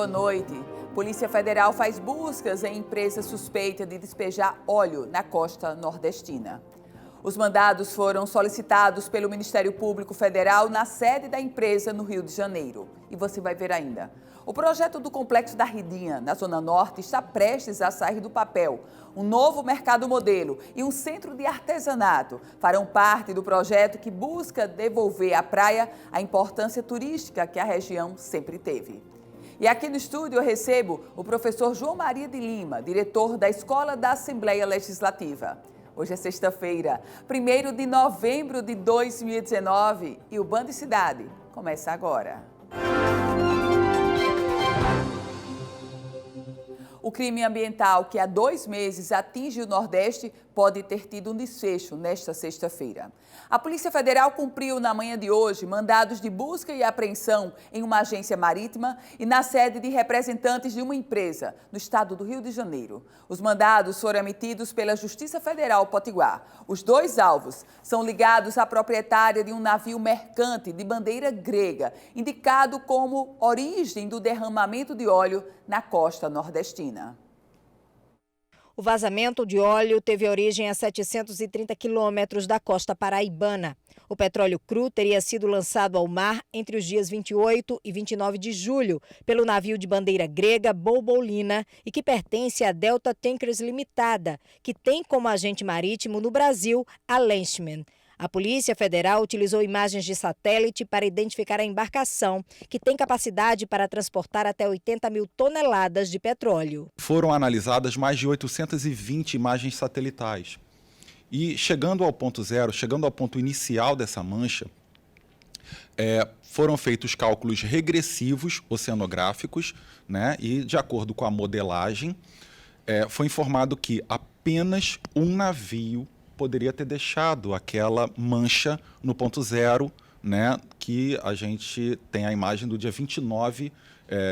boa noite. Polícia Federal faz buscas em empresa suspeita de despejar óleo na costa nordestina. Os mandados foram solicitados pelo Ministério Público Federal na sede da empresa no Rio de Janeiro. E você vai ver ainda. O projeto do Complexo da Ridinha, na Zona Norte, está prestes a sair do papel. Um novo mercado modelo e um centro de artesanato farão parte do projeto que busca devolver à praia a importância turística que a região sempre teve. E aqui no estúdio eu recebo o professor João Maria de Lima, diretor da Escola da Assembleia Legislativa. Hoje é sexta-feira, 1º de novembro de 2019 e o Band Cidade começa agora. O crime ambiental que há 2 meses atinge o Nordeste pode ter tido um desfecho nesta sexta-feira. A Polícia Federal cumpriu na manhã de hoje mandados de busca e apreensão em uma agência marítima e na sede de representantes de uma empresa no estado do Rio de Janeiro. Os mandados foram emitidos pela Justiça Federal Potiguar. Os 2 alvos são ligados à proprietária de um navio mercante de bandeira grega, indicado como origem do derramamento de óleo na costa nordestina. O vazamento de óleo teve origem a 730 quilômetros da costa paraibana. O petróleo cru teria sido lançado ao mar entre os dias 28 e 29 de julho pelo navio de bandeira grega Bolbolina e que pertence à Delta Tankers Limitada, que tem como agente marítimo no Brasil a Lensman. A Polícia Federal utilizou imagens de satélite para identificar a embarcação, que tem capacidade para transportar até 80 mil toneladas de petróleo. Foram analisadas mais de 820 imagens satelitais. E chegando ao ponto zero, chegando ao ponto inicial dessa mancha, foram feitos cálculos regressivos oceanográficos, né? E de acordo com a modelagem, foi informado que apenas um navio poderia ter deixado aquela mancha no ponto zero, né, que a gente tem a imagem do dia 29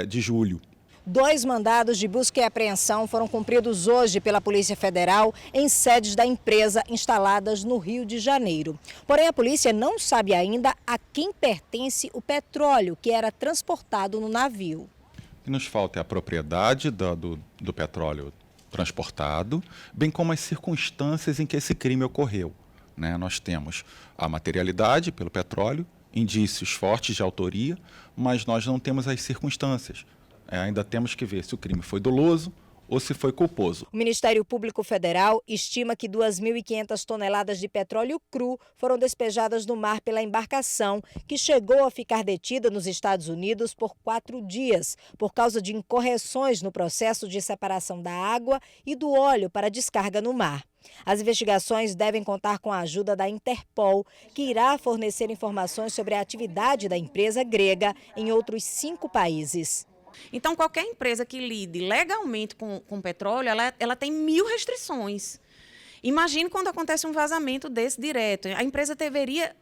de julho. 2 mandados de busca e apreensão foram cumpridos hoje pela Polícia Federal em sedes da empresa instaladas no Rio de Janeiro. Porém, a polícia não sabe ainda a quem pertence o petróleo que era transportado no navio. O que nos falta é a propriedade do petróleo transportado, bem como as circunstâncias em que esse crime ocorreu, né? Nós temos a materialidade pelo petróleo, indícios fortes de autoria, mas nós não temos as circunstâncias. Ainda temos que ver se o crime foi doloso ou se foi culposo. O Ministério Público Federal estima que 2.500 toneladas de petróleo cru foram despejadas no mar pela embarcação, que chegou a ficar detida nos Estados Unidos por 4 dias, por causa de incorreções no processo de separação da água e do óleo para descarga no mar. As investigações devem contar com a ajuda da Interpol, que irá fornecer informações sobre a atividade da empresa grega em outros 5 países. Então, qualquer empresa que lide legalmente com petróleo, ela tem 1000 restrições. Imagine quando acontece um vazamento desse direto. A empresa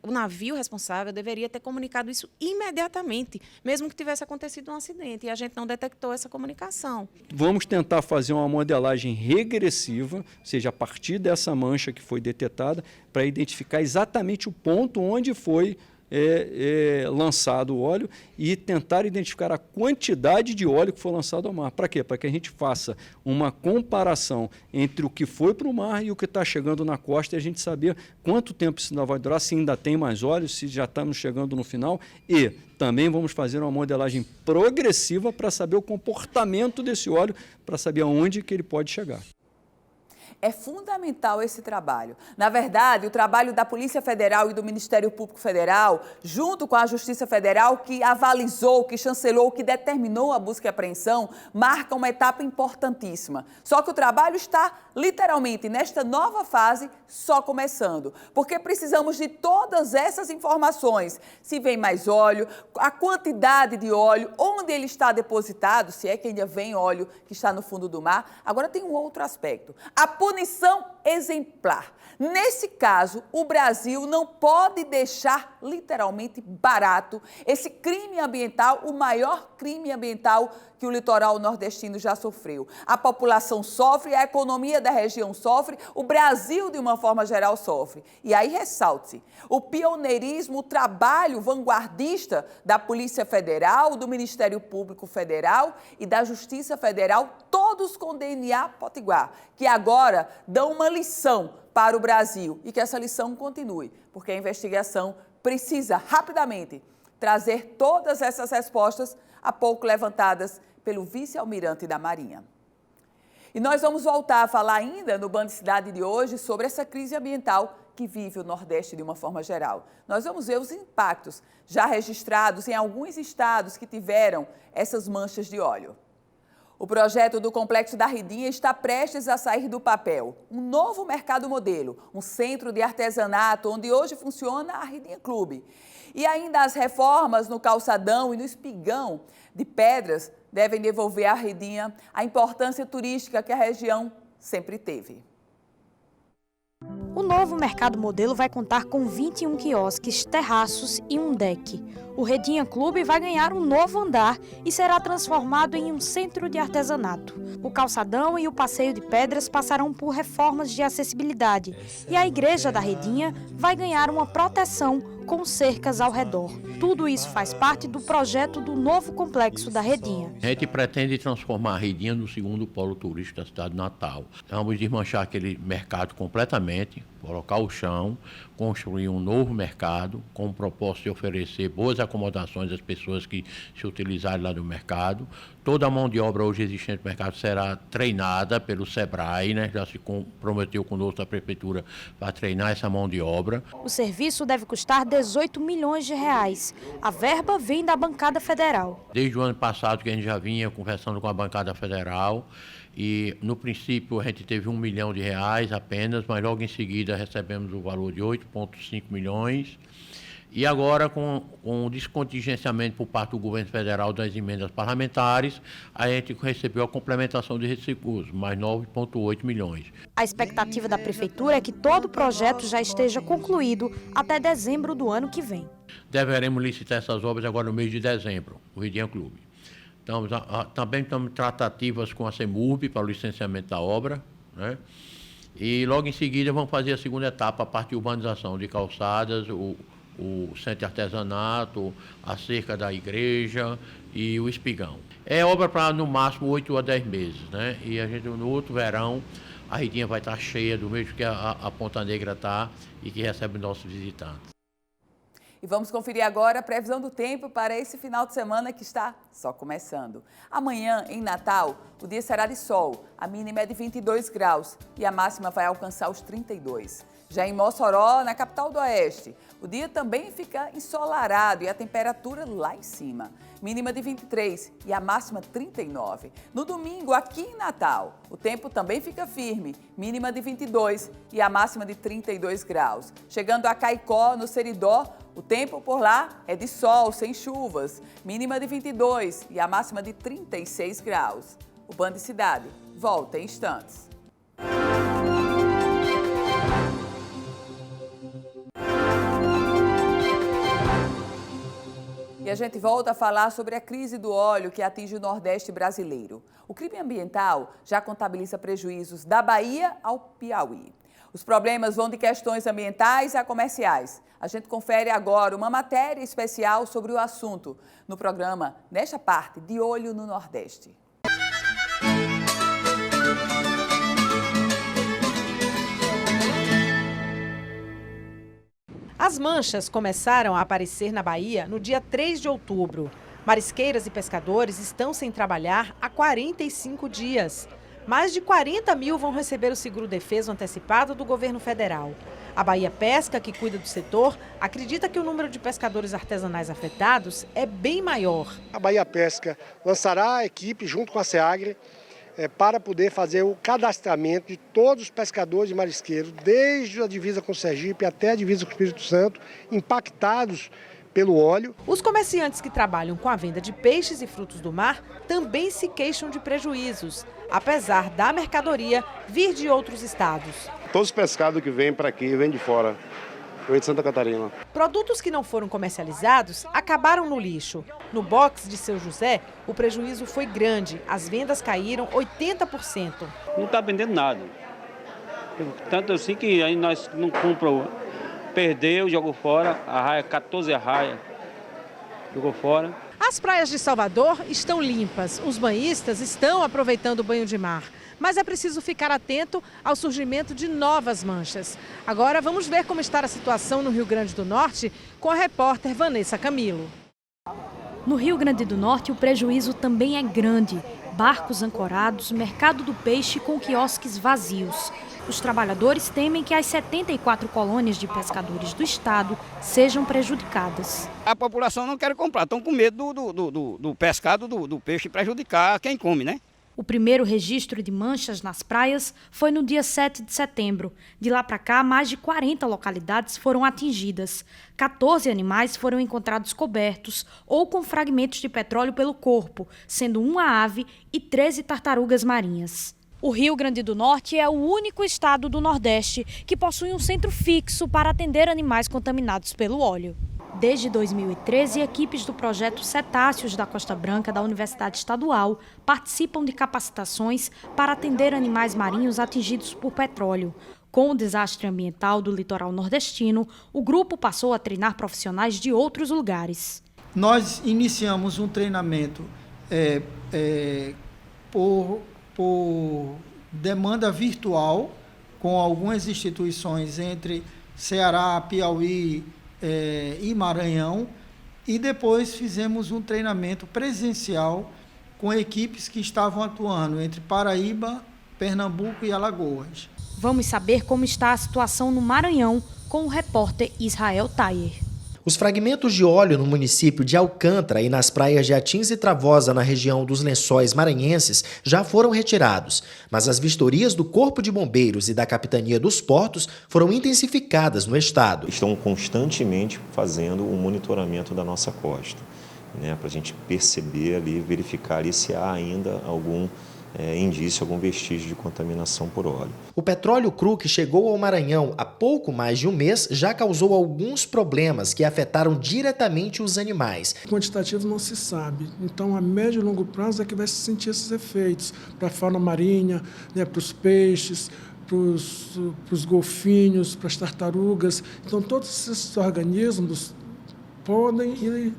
o navio responsável deveria ter comunicado isso imediatamente, mesmo que tivesse acontecido um acidente, e a gente não detectou essa comunicação. Vamos tentar fazer uma modelagem regressiva, ou seja, a partir dessa mancha que foi detetada, para identificar exatamente o ponto onde foi lançado o óleo e tentar identificar a quantidade de óleo que foi lançado ao mar. Para quê? Para que a gente faça uma comparação entre o que foi para o mar e o que está chegando na costa e a gente saber quanto tempo isso ainda vai durar, se ainda tem mais óleo, se já estamos chegando no final. E também vamos fazer uma modelagem progressiva para saber o comportamento desse óleo, para saber aonde que ele pode chegar. É fundamental esse trabalho. Na verdade, o trabalho da Polícia Federal e do Ministério Público Federal, junto com a Justiça Federal, que avalizou, que chancelou, que determinou a busca e apreensão, marca uma etapa importantíssima. Só que o trabalho está, literalmente, nesta nova fase, só começando. Porque precisamos de todas essas informações. Se vem mais óleo, a quantidade de óleo, onde ele está depositado, se é que ainda vem óleo que está no fundo do mar. Agora tem um outro aspecto. A punição exemplar. Nesse caso, o Brasil não pode deixar literalmente barato esse crime ambiental, o maior crime ambiental que o litoral nordestino já sofreu. A população sofre, a economia da região sofre, o Brasil, de uma forma geral, sofre. E aí ressalte-se o pioneirismo, o trabalho vanguardista da Polícia Federal, do Ministério Público Federal e da Justiça Federal, todos com DNA potiguar, que agora dão uma lição para o Brasil e que essa lição continue, porque a investigação precisa rapidamente trazer todas essas respostas há pouco levantadas pelo vice-almirante da Marinha. E nós vamos voltar a falar ainda no Band Cidade de hoje sobre essa crise ambiental que vive o Nordeste de uma forma geral. Nós vamos ver os impactos já registrados em alguns estados que tiveram essas manchas de óleo. O projeto do Complexo da Ridinha está prestes a sair do papel. Um novo mercado modelo, um centro de artesanato onde hoje funciona a Ridinha Clube. E ainda as reformas no calçadão e no espigão de pedras devem devolver à Ridinha a importância turística que a região sempre teve. O novo mercado modelo vai contar com 21 quiosques, terraços e um deck. O Ridinha Clube vai ganhar um novo andar e será transformado em um centro de artesanato. O calçadão e o passeio de pedras passarão por reformas de acessibilidade e a igreja da Ridinha vai ganhar uma proteção com cercas ao redor. Tudo isso faz parte do projeto do novo complexo da Ridinha. A gente pretende transformar a Ridinha no segundo polo turístico da cidade de Natal. Vamos desmanchar aquele mercado completamente, colocar o chão, construir um novo mercado com o propósito de oferecer boas acomodações às pessoas que se utilizarem lá do mercado. Toda a mão de obra hoje existente no mercado será treinada pelo SEBRAE, né? Já se comprometeu conosco a prefeitura para treinar essa mão de obra. O serviço deve custar 18 milhões de reais. A verba vem da bancada federal. Desde o ano passado que a gente já vinha conversando com a bancada federal e no princípio a gente teve R$1 milhão apenas, mas logo em seguida recebemos o valor de 8,5 milhões. E agora, com o descontingenciamento por parte do governo federal das emendas parlamentares, a gente recebeu a complementação de recursos, mais 9,8 milhões. A expectativa da prefeitura é que todo o projeto já esteja concluído até dezembro do ano que vem. Deveremos licitar essas obras agora no mês de dezembro, o Ridinha Clube. Também estamos em tratativas com a CEMURB para o licenciamento da obra, né? E logo em seguida vamos fazer a segunda etapa, a parte de urbanização de calçadas, o centro de artesanato, a cerca da igreja e o espigão. É obra para no máximo 8 a 10 meses, né? E a gente no outro verão a Ridinha vai estar cheia do mesmo que a Ponta Negra está e que recebe nossos visitantes. E vamos conferir agora a previsão do tempo para esse final de semana que está só começando. Amanhã, em Natal, o dia será de sol, a mínima é de 22 graus e a máxima vai alcançar os 32. Já em Mossoró, na capital do Oeste, o dia também fica ensolarado e a temperatura lá em cima. Mínima de 23 e a máxima 39. No domingo, aqui em Natal, o tempo também fica firme. Mínima de 22 e a máxima de 32 graus. Chegando a Caicó, no Seridó, o tempo por lá é de sol, sem chuvas. Mínima de 22 e a máxima de 36 graus. O Band Cidade volta em instantes. E a gente volta a falar sobre a crise do óleo que atinge o Nordeste brasileiro. O crime ambiental já contabiliza prejuízos da Bahia ao Piauí. Os problemas vão de questões ambientais a comerciais. A gente confere agora uma matéria especial sobre o assunto no programa Nesta Parte, De Olho no Nordeste. As manchas começaram a aparecer na Bahia no dia 3 de outubro. Marisqueiras e pescadores estão sem trabalhar há 45 dias. Mais de 40 mil vão receber o seguro-defeso antecipado do governo federal. A Bahia Pesca, que cuida do setor, acredita que o número de pescadores artesanais afetados é bem maior. A Bahia Pesca lançará a equipe junto com a SEAGRE para poder fazer o cadastramento de todos os pescadores e marisqueiros, desde a divisa com o Sergipe até a divisa com o Espírito Santo, impactados pelo óleo. Os comerciantes que trabalham com a venda de peixes e frutos do mar também se queixam de prejuízos, apesar da mercadoria vir de outros estados. Todos os pescados que vêm para aqui, vêm de fora. Eu de Santa Catarina. Produtos que não foram comercializados acabaram no lixo. No box de Seu José, o prejuízo foi grande. As vendas caíram 80%. Não está vendendo nada. Tanto assim que aí nós não compramos. Perdeu, jogou fora. A raia, 14 arraias, jogou fora. As praias de Salvador estão limpas. Os banhistas estão aproveitando o banho de mar. Mas é preciso ficar atento ao surgimento de novas manchas. Agora vamos ver como está a situação no Rio Grande do Norte com a repórter Vanessa Camilo. No Rio Grande do Norte, o prejuízo também é grande. Barcos ancorados, mercado do peixe com quiosques vazios. Os trabalhadores temem que as 74 colônias de pescadores do estado sejam prejudicadas. A população não quer comprar, estão com medo do pescado, do peixe prejudicar quem come, né? O primeiro registro de manchas nas praias foi no dia 7 de setembro. De lá para cá, mais de 40 localidades foram atingidas. 14 animais foram encontrados cobertos ou com fragmentos de petróleo pelo corpo, sendo uma ave e 13 tartarugas marinhas. O Rio Grande do Norte é o único estado do Nordeste que possui um centro fixo para atender animais contaminados pelo óleo. Desde 2013, equipes do projeto Cetáceos da Costa Branca da Universidade Estadual participam de capacitações para atender animais marinhos atingidos por petróleo. Com o desastre ambiental do litoral nordestino, o grupo passou a treinar profissionais de outros lugares. Nós iniciamos um treinamento por demanda virtual com algumas instituições entre Ceará, Piauí, e Maranhão, e depois fizemos um treinamento presencial com equipes que estavam atuando entre Paraíba, Pernambuco e Alagoas. Vamos saber como está a situação no Maranhão com o repórter Israel Tayer. Os fragmentos de óleo no município de Alcântara e nas praias de Atins e Travosa, na região dos Lençóis Maranhenses, já foram retirados, mas as vistorias do Corpo de Bombeiros e da Capitania dos Portos foram intensificadas no estado. Estão constantemente fazendo um monitoramento da nossa costa, né, para a gente perceber ali, verificar ali se há ainda algum indício, algum vestígio de contaminação por óleo. O petróleo cru que chegou ao Maranhão há pouco mais de um mês já causou alguns problemas que afetaram diretamente os animais. O quantitativo não se sabe, então a médio e longo prazo é que vai se sentir esses efeitos para a fauna marinha, né, para os peixes, para os golfinhos, para as tartarugas. Então todos esses organismos podem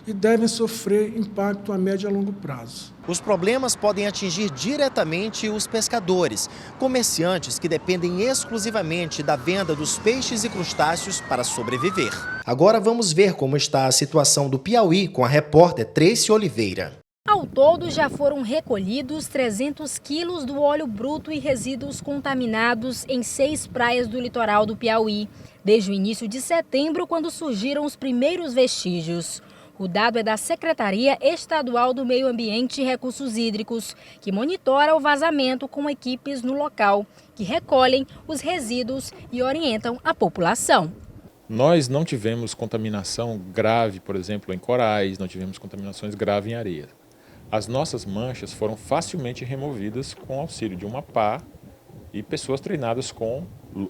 e devem sofrer impacto a médio e a longo prazo. Os problemas podem atingir diretamente os pescadores, comerciantes que dependem exclusivamente da venda dos peixes e crustáceos para sobreviver. Agora vamos ver como está a situação do Piauí com a repórter Tracy Oliveira. Ao todo, já foram recolhidos 300 quilos do óleo bruto e resíduos contaminados em 6 praias do litoral do Piauí, desde o início de setembro, quando surgiram os primeiros vestígios. O dado é da Secretaria Estadual do Meio Ambiente e Recursos Hídricos, que monitora o vazamento com equipes no local, que recolhem os resíduos e orientam a população. Nós não tivemos contaminação grave, por exemplo, em corais, não tivemos contaminações graves em areia. As nossas manchas foram facilmente removidas com auxílio de uma pá e pessoas treinadas com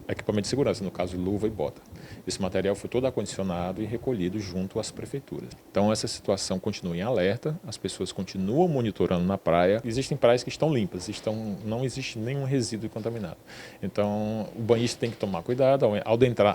equipamento de segurança, no caso luva e bota. Esse material foi todo acondicionado e recolhido junto às prefeituras. Então essa situação continua em alerta, as pessoas continuam monitorando na praia. Existem praias que estão limpas, não existe nenhum resíduo contaminado. Então o banhista tem que tomar cuidado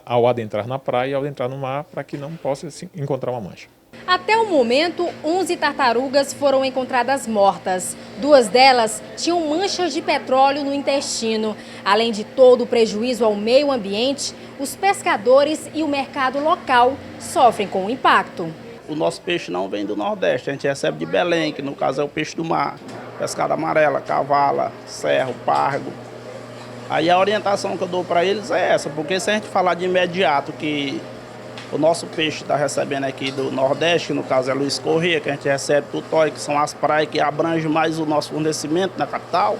ao adentrar na praia e ao entrar no mar para que não possa encontrar uma mancha. Até o momento, 11 tartarugas foram encontradas mortas. 2 delas tinham manchas de petróleo no intestino. Além de todo o prejuízo ao meio ambiente, os pescadores e o mercado local sofrem com o impacto. O nosso peixe não vem do Nordeste, a gente recebe de Belém, que no caso é o peixe do mar. Pescada amarela, cavala, cerro, pargo. Aí a orientação que eu dou para eles é essa, porque se a gente falar de imediato que o nosso peixe está recebendo aqui do Nordeste, no caso é Luiz Corrêa, que a gente recebe Tutói, que são as praias que abrangem mais o nosso fornecimento na capital,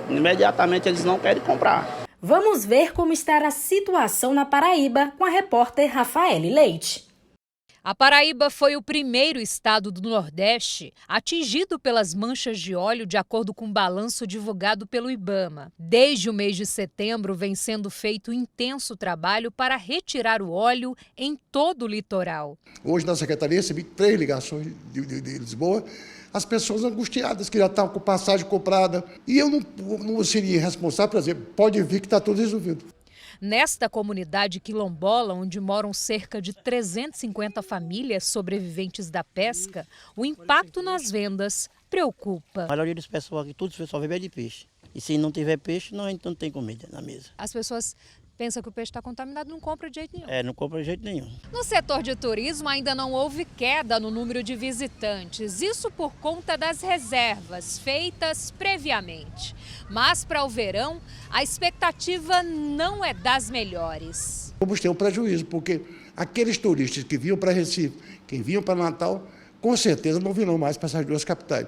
imediatamente eles não querem comprar. Vamos ver como está a situação na Paraíba com a repórter Rafaele Leite. A Paraíba foi o primeiro estado do Nordeste atingido pelas manchas de óleo, de acordo com o balanço divulgado pelo IBAMA. Desde o mês de setembro, vem sendo feito intenso trabalho para retirar o óleo em todo o litoral. Hoje, na Secretaria, recebi 3 ligações de Lisboa, as pessoas angustiadas, que já estavam com passagem comprada. E eu não seria responsável para dizer, pode vir que está tudo resolvido. Nesta comunidade quilombola, onde moram cerca de 350 famílias sobreviventes da pesca, o impacto nas vendas preocupa. A maioria dos pessoal aqui, tudo só vive de peixe. E se não tiver peixe, não tem comida na mesa. As pessoas pensam que o peixe está contaminado e não compra de jeito nenhum. Não compra de jeito nenhum. No setor de turismo ainda não houve queda no número de visitantes, isso por conta das reservas feitas previamente. Mas para o verão, a expectativa não é das melhores. Vamos ter um prejuízo, porque aqueles turistas que vinham para Recife, que vinham para Natal, com certeza não virão mais para essas 2 capitais.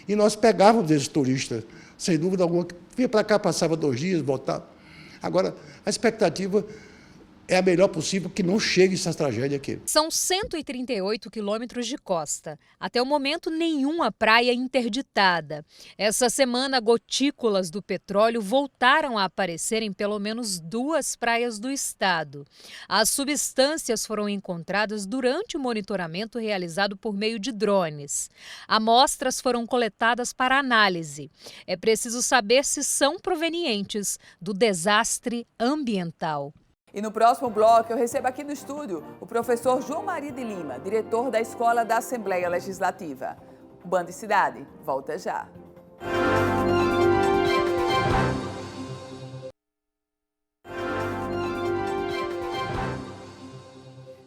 E nós pegávamos esses turistas, sem dúvida alguma, que vinha para cá, passava 2 dias, voltava. Agora, a expectativa é a melhor possível que não chegue essa tragédia aqui. São 138 quilômetros de costa. Até o momento, nenhuma praia interditada. Essa semana, gotículas do petróleo voltaram a aparecer em pelo menos 2 praias do estado. As substâncias foram encontradas durante o monitoramento realizado por meio de drones. Amostras foram coletadas para análise. É preciso saber se são provenientes do desastre ambiental. E no próximo bloco eu recebo aqui no estúdio o professor João Maria de Lima, diretor da Escola da Assembleia Legislativa. O Band Cidade volta já.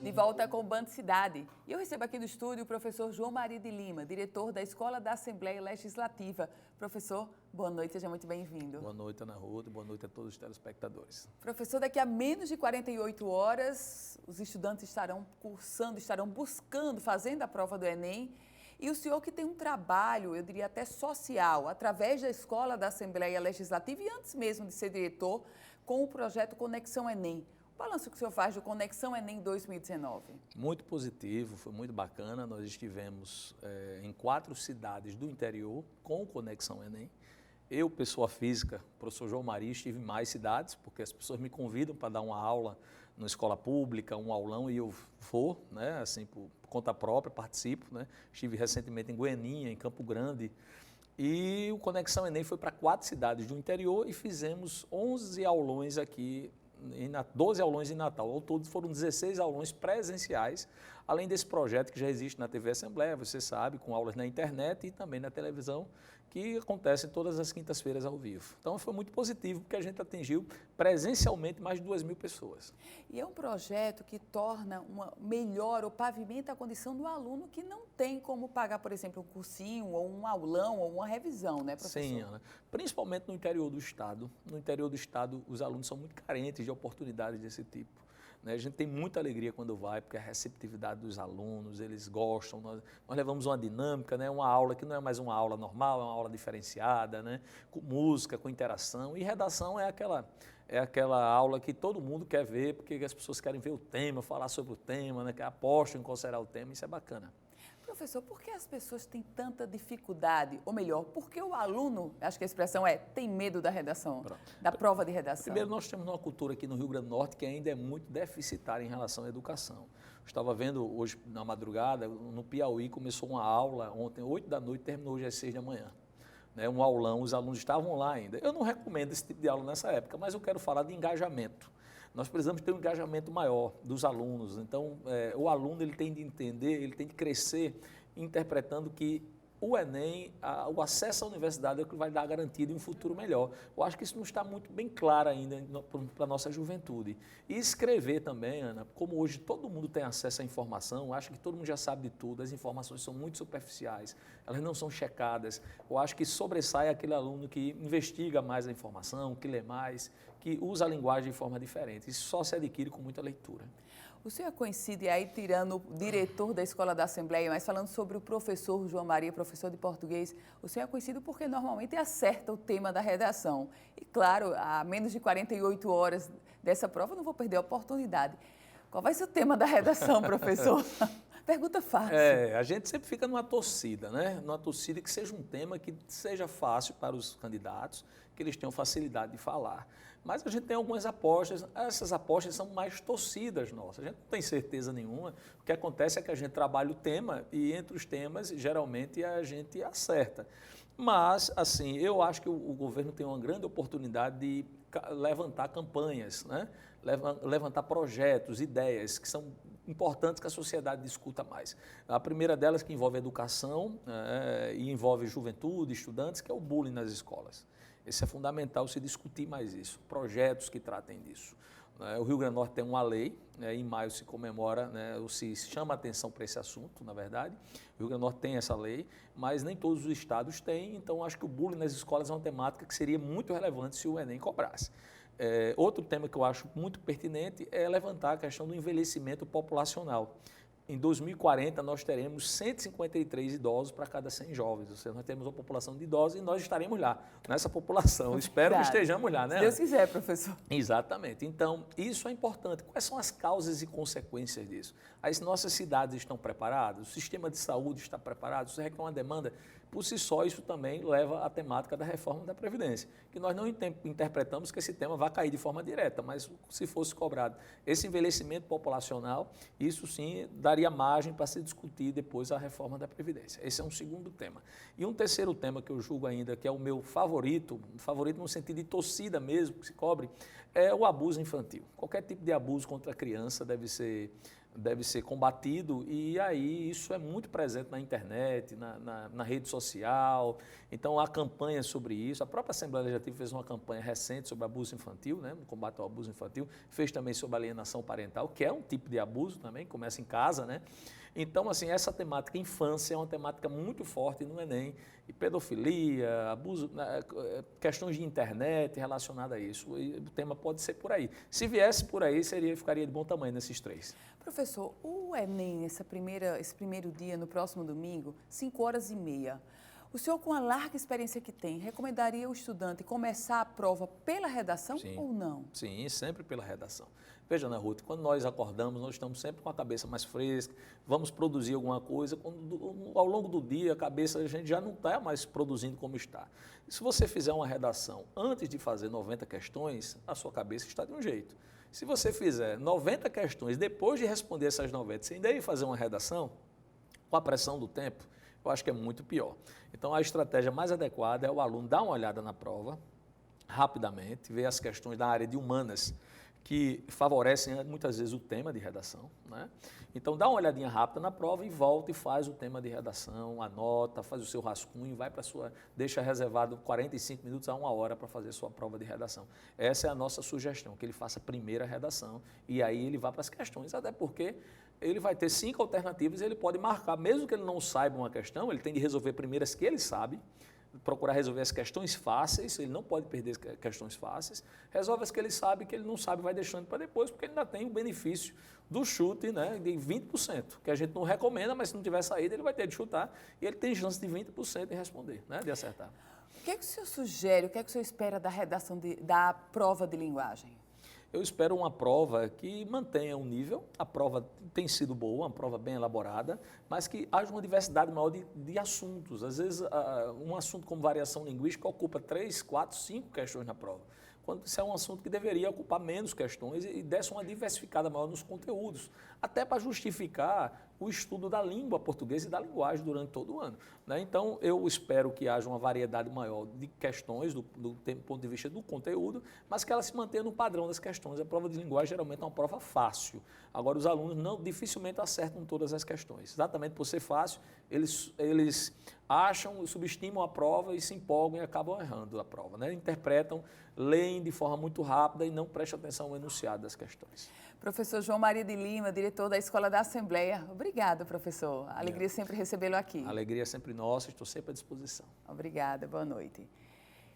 De volta com o Band Cidade. E eu recebo aqui no estúdio o professor João Maria de Lima, diretor da Escola da Assembleia Legislativa. Professor, boa noite, seja muito bem-vindo. Boa noite, Ana Ruth, boa noite a todos os telespectadores. Professor, daqui a menos de 48 horas, os estudantes estarão cursando, estarão buscando, fazendo a prova do Enem. E o senhor que tem um trabalho, eu diria até social, através da Escola da Assembleia Legislativa e antes mesmo de ser diretor, com o projeto Conexão Enem. O balanço que o senhor faz do Conexão Enem 2019? Muito positivo, foi muito bacana. Nós estivemos em 4 cidades do interior com o Conexão Enem. Eu, pessoa física, professor João Maria, estive em mais cidades, porque as pessoas me convidam para dar uma aula na escola pública, um aulão, e eu vou, né, assim, por conta própria, participo, né. Estive recentemente em Goianinha, em Campo Grande, e o Conexão Enem foi para 4 cidades do interior e fizemos 11 aulões aqui, 12 aulões em Natal. Ao todo foram 16 aulões presenciais, além desse projeto que já existe na TV Assembleia, você sabe, com aulas na internet e também na televisão, que acontece todas as quintas-feiras ao vivo. Então foi muito positivo, porque a gente atingiu presencialmente mais de 2.000 pessoas. E é um projeto que torna melhor ou pavimenta a condição do aluno que não tem como pagar, por exemplo, um cursinho, ou um aulão, ou uma revisão, né, professor? Sim, Ana. Principalmente no interior do estado. No interior do estado, os alunos são muito carentes de oportunidades desse tipo. A gente tem muita alegria quando vai, porque a receptividade dos alunos, eles gostam. Nós levamos uma dinâmica, né? Uma aula que não é mais uma aula normal, é uma aula diferenciada, né? Com música, com interação. E redação é aquela aula que todo mundo quer ver, porque as pessoas querem ver o tema, falar sobre o tema, né? Que apostam em qual será o tema, isso é bacana. Professor, por que as pessoas têm tanta dificuldade, ou melhor, por que o aluno, acho que a expressão tem medo da redação, da prova de redação? Primeiro, nós temos uma cultura aqui no Rio Grande do Norte que ainda é muito deficitária em relação à educação. Eu estava vendo hoje, na madrugada, no Piauí, começou uma aula ontem, 8 da noite, terminou hoje às 6 da manhã. Um aulão, os alunos estavam lá ainda. Eu não recomendo esse tipo de aula nessa época, mas eu quero falar de engajamento. Nós precisamos ter um engajamento maior dos alunos. Então, o aluno ele tem de entender, ele tem de crescer interpretando que o Enem, o acesso à universidade é o que vai dar a garantia de um futuro melhor. Eu acho que isso não está muito bem claro ainda para a nossa juventude. E escrever também, Ana, como hoje todo mundo tem acesso à informação, acho que todo mundo já sabe de tudo, as informações são muito superficiais, elas não são checadas. Eu acho que sobressai aquele aluno que investiga mais a informação, que lê mais, que usa a linguagem de forma diferente. Isso só se adquire com muita leitura. O senhor é conhecido, e aí tirando o diretor da Escola da Assembleia, mas falando sobre o professor João Maria, professor de português, o senhor é conhecido porque normalmente acerta o tema da redação. E claro, a menos de 48 horas dessa prova, eu não vou perder a oportunidade. Qual vai ser o tema da redação, professor? Pergunta fácil. A gente sempre fica numa torcida, né? Numa torcida que seja um tema que seja fácil para os candidatos, que eles tenham facilidade de falar. Mas a gente tem algumas apostas, essas apostas são mais torcidas nossas, a gente não tem certeza nenhuma. O que acontece é que a gente trabalha o tema e entre os temas, geralmente, a gente acerta. Mas, assim, eu acho que o governo tem uma grande oportunidade de levantar campanhas, né? Levantar projetos, ideias que são importantes que a sociedade discuta mais. A primeira delas que envolve educação e envolve juventude, estudantes, que é o bullying nas escolas. Esse é fundamental se discutir mais isso, projetos que tratem disso. O Rio Grande do Norte tem uma lei, em maio se comemora, ou se chama atenção para esse assunto, na verdade. O Rio Grande do Norte tem essa lei, mas nem todos os estados têm, então acho que o bullying nas escolas é uma temática que seria muito relevante se o Enem cobrasse. Outro tema que eu acho muito pertinente é levantar a questão do envelhecimento populacional. Em 2040, nós teremos 153 idosos para cada 100 jovens. Ou seja, nós temos uma população de idosos e nós estaremos lá, nessa população. Espero que estejamos lá, né? Se Deus quiser, professor. Exatamente. Então, isso é importante. Quais são as causas e consequências disso? As nossas cidades estão preparadas? O sistema de saúde está preparado? Isso requer uma demanda? Por si só, isso também leva à temática da reforma da Previdência, que nós não interpretamos que esse tema vai cair de forma direta, mas se fosse cobrado esse envelhecimento populacional, isso sim daria margem para se discutir depois a reforma da Previdência. Esse é um segundo tema. E um terceiro tema que eu julgo ainda, que é o meu favorito no sentido de torcida mesmo, que se cobre, é o abuso infantil. Qualquer tipo de abuso contra a criança deve ser combatido e aí isso é muito presente na internet, na rede social. Então há campanhas sobre isso. A própria Assembleia Legislativa fez uma campanha recente sobre abuso infantil, no combate ao abuso infantil, fez também sobre alienação parental, que é um tipo de abuso também, começa em casa, né? Então, assim, essa temática infância é uma temática muito forte no Enem, e pedofilia, abuso, questões de internet relacionadas a isso, e o tema pode ser por aí. Se viesse por aí, ficaria de bom tamanho nesses três. Professor, o Enem, esse primeiro dia, no próximo domingo, 5h30, o senhor, com a larga experiência que tem, recomendaria o estudante começar a prova pela redação ou não? Sim, sempre pela redação. Veja, Ana Ruth, quando nós acordamos, nós estamos sempre com a cabeça mais fresca, vamos produzir alguma coisa, ao longo do dia a gente já não está mais produzindo como está. E se você fizer uma redação antes de fazer 90 questões, a sua cabeça está de um jeito. Se você fizer 90 questões depois de responder essas 90, sem daí fazer uma redação, com a pressão do tempo, eu acho que é muito pior. Então, a estratégia mais adequada é o aluno dar uma olhada na prova, rapidamente, ver as questões da área de humanas, que favorecem muitas vezes o tema de redação, né? Então, dá uma olhadinha rápida na prova e volta e faz o tema de redação, anota, faz o seu rascunho, deixa reservado 45 minutos a 1 hora para fazer a sua prova de redação. Essa é a nossa sugestão, que ele faça a primeira redação e aí ele vá para as questões, até porque ele vai ter 5 alternativas e ele pode marcar, mesmo que ele não saiba uma questão, ele tem de resolver primeiro as que ele sabe, procurar resolver as questões fáceis, ele não pode perder as questões fáceis, resolve as que ele sabe, que ele não sabe, vai deixando para depois, porque ele ainda tem o benefício do chute, né, de 20%, que a gente não recomenda, mas se não tiver saída, ele vai ter de chutar, e ele tem chance de 20% de responder, né, de acertar. O que é que o senhor sugere, o que é que o senhor espera da redação da prova de linguagem? Eu espero uma prova que mantenha um nível, a prova tem sido boa, uma prova bem elaborada, mas que haja uma diversidade maior de assuntos. Às vezes, um assunto como variação linguística ocupa 3, 4, 5 questões na prova, quando isso é um assunto que deveria ocupar menos questões e desse uma diversificada maior nos conteúdos, até para justificar o estudo da língua portuguesa e da linguagem durante todo o ano, né? Então, eu espero que haja uma variedade maior de questões do ponto de vista do conteúdo, mas que ela se mantenha no padrão das questões. A prova de linguagem geralmente é uma prova fácil. Agora, os alunos dificilmente acertam todas as questões. Exatamente por ser fácil, eles acham, subestimam a prova e se empolgam e acabam errando a prova, né? Interpretam, leem de forma muito rápida e não prestam atenção ao enunciado das questões. Professor João Maria de Lima, diretor da Escola da Assembleia. Obrigada, professor. Alegria sempre recebê-lo aqui. A alegria é sempre nossa, estou sempre à disposição. Obrigada, boa noite.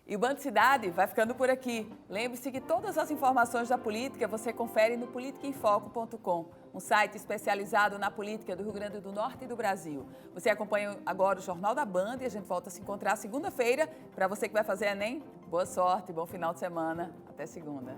E o Band Cidade vai ficando por aqui. Lembre-se que todas as informações da política você confere no politicaemfoco.com, um site especializado na política do Rio Grande do Norte e do Brasil. Você acompanha agora o Jornal da Band e a gente volta a se encontrar segunda-feira. Para você que vai fazer Enem, boa sorte, bom final de semana. Até segunda.